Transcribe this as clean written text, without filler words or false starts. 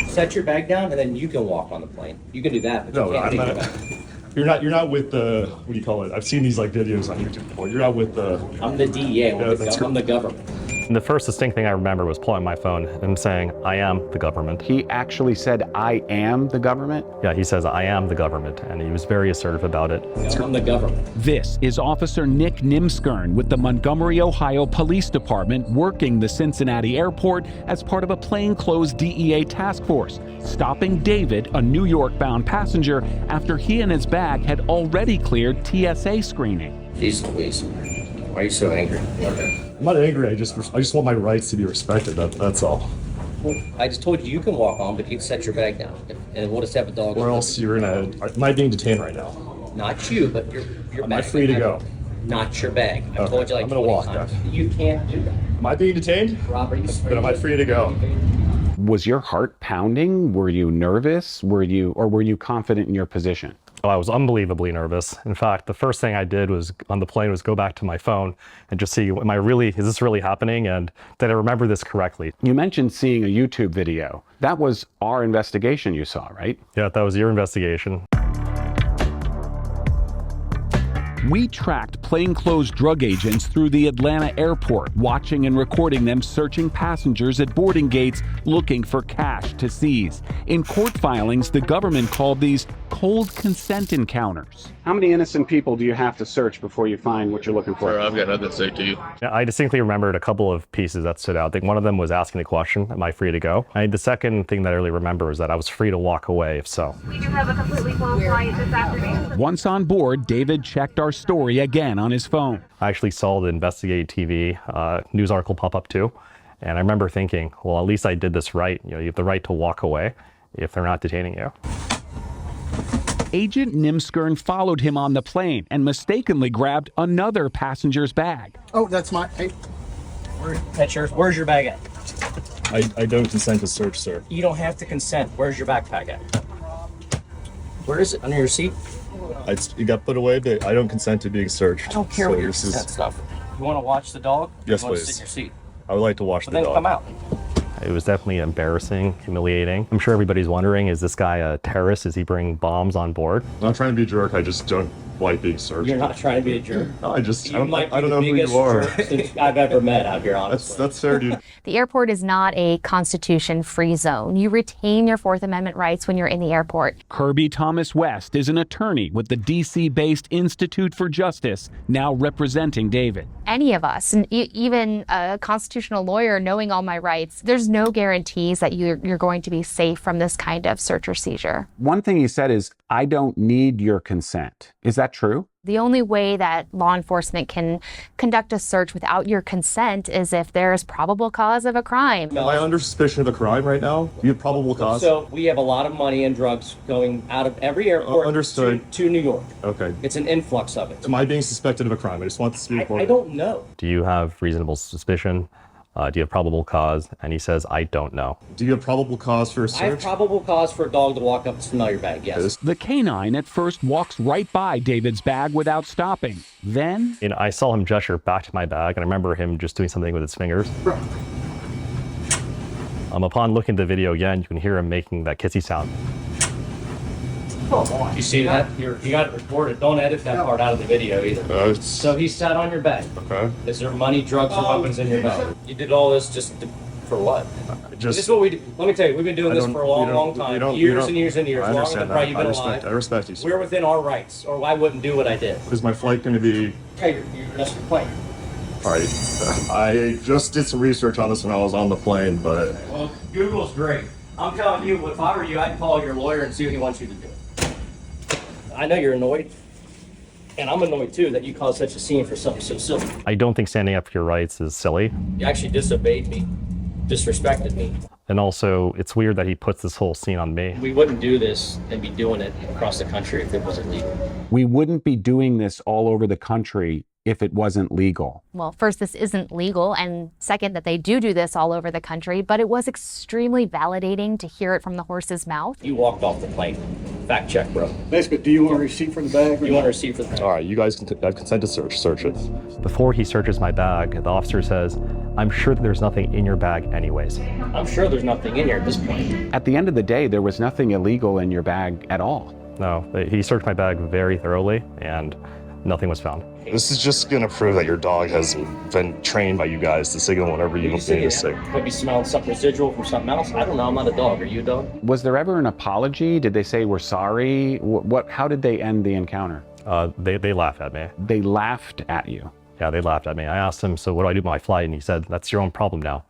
set your bag down, and then you can walk on the plane. You can do that, but No, you can't I'm take your not. bag. You're not with the, what do you call it? I've seen these like videos on YouTube before. You're not with the. I'm the DEA. I'm the government. And the first distinct thing I remember was pulling my phone and saying, I am the government. He actually said, I am the government? Yeah, he says, I am the government, and he was very assertive about it. I'm the government. This is Officer Nick Nimskern with the Montgomery, Ohio Police Department working the Cincinnati airport as part of a plainclothes DEA task force, stopping David, a New York-bound passenger, after he and his bag had already cleared TSA screening. Jeez Louise. Why are you so angry? Okay. I'm not angry. I just want my rights to be respected. That's all. Well, I just told you can walk on, but you can set your bag down. And we'll just have a dog. Or else you're gonna. Am I being detained right now? Not you, but your Am bag. I free to go? Not your bag. I Okay, told you like I'm gonna 20 walk times. then. You can't do that. Am I being detained? Robert, But am I free to go? Was your heart pounding? Were you nervous? Were you confident in your position? Oh, I was unbelievably nervous. In fact, the first thing I did was on the plane was go back to my phone and just see, is this really happening? And did I remember this correctly? You mentioned seeing a YouTube video. That was our investigation you saw, right? Yeah, that was your investigation. We tracked plainclothes drug agents through the Atlanta airport, watching and recording them searching passengers at boarding gates looking for cash to seize. In court filings, the government called these cold consent encounters. How many innocent people do you have to search before you find what you're looking for? Sir, I've got nothing to say to you. Yeah, I distinctly remembered a couple of pieces that stood out. I think one of them was asking the question, am I free to go? The second thing that I really remember was that I was free to walk away if so. We do have a completely full flight this afternoon. Once on board, David checked our story again on his phone. I actually saw the Investigate TV news article pop up too. And I remember thinking, well, at least I did this right. You have the right to walk away if they're not detaining you. Agent Nimskern followed him on the plane and mistakenly grabbed another passenger's bag. Oh, that's my. Hey. That's yours. Where's your bag at? I don't consent to search, sir. You don't have to consent. Where's your backpack at? Where is it? Under your seat? It got put away, but I don't consent to being searched. I don't care what your consent stuff. You want to watch the dog? Yes, you want please. To sit in your seat? I would like to watch Well, the then dog. come out. It was definitely embarrassing, humiliating. I'm sure everybody's wondering, is this guy a terrorist? Is he bringing bombs on board? I'm not trying to be a jerk. I just don't like being searched. You're not trying to be a jerk. No, I don't You know who biggest you are. jerk since I've ever met out here, honestly. That's fair, dude. The airport is not a Constitution-free zone. You retain your Fourth Amendment rights when you're in the airport. Kirby Thomas West is an attorney with the D.C.-based Institute for Justice, now representing David. Any of us, and even a constitutional lawyer knowing all my rights, there's no guarantees that you're going to be safe from this kind of search or seizure. One thing he said is, I don't need your consent. Is that true? The only way that law enforcement can conduct a search without your consent is if there is probable cause of a crime. Am I under suspicion of a crime right now? Do you have probable cause? So we have a lot of money and drugs going out of every airport Understood. To New York. Okay. It's an influx of it. Am I being suspected of a crime? I just want this to be I reported. don't know. Do you have reasonable suspicion? Do you have probable cause? And he says, I don't know. Do you have probable cause for a I have search? probable cause for a dog to walk up and smell your bag, yes. The canine at first walks right by David's bag without stopping. Then, I saw him gesture back to my bag, and I remember him just doing something with his fingers. Upon looking at the video again, you can hear him making that kissy sound. You see that? You got it recorded. Don't edit that part out of the video either. So he sat on your bag. Okay. Is there money, drugs, or weapons in your bag? You did all this for what? This is what we do. Let me tell you, we've been doing this for a long time. Years and years and years. I Longer than understand probably that. you've been alive. I respect you, sir. We're within our rights, or I wouldn't do what I did. Is my flight going to be... Hey, that's your plane. All right. I just did some research on this when I was on the plane, but... Well, Google's great. I'm telling you, if I were you, I'd call your lawyer and see what he wants you to do. I know you're annoyed, and I'm annoyed too that you caused such a scene for something so silly. I don't think standing up for your rights is silly. You actually disobeyed me, disrespected me. And also, it's weird that he puts this whole scene on me. We wouldn't do this and be doing it across the country if it wasn't legal. We wouldn't be doing this all over the country if it wasn't legal. Well, first, this isn't legal, and second, that they do this all over the country, but it was extremely validating to hear it from the horse's mouth. You walked off the plane fact check, bro. Basically, do you want a receipt for the bag? You want a receipt for the bag? All right, you guys have consent to search it. Before he searches my bag, the officer says, I'm sure that there's nothing in your bag anyways. I'm sure there's nothing in here at this point. At the end of the day, there was nothing illegal in your bag at all. No, he searched my bag very thoroughly and nothing was found. This is just going to prove that your dog has been trained by you guys to signal whenever you need to signal. Could be smelling something residual from something else. I don't know. I'm not a dog. Are you a dog? Was there ever an apology? Did they say we're sorry? How did they end the encounter? They laughed at me. They laughed at you. Yeah, they laughed at me. I asked him, so what do I do with my flight? And he said, that's your own problem now.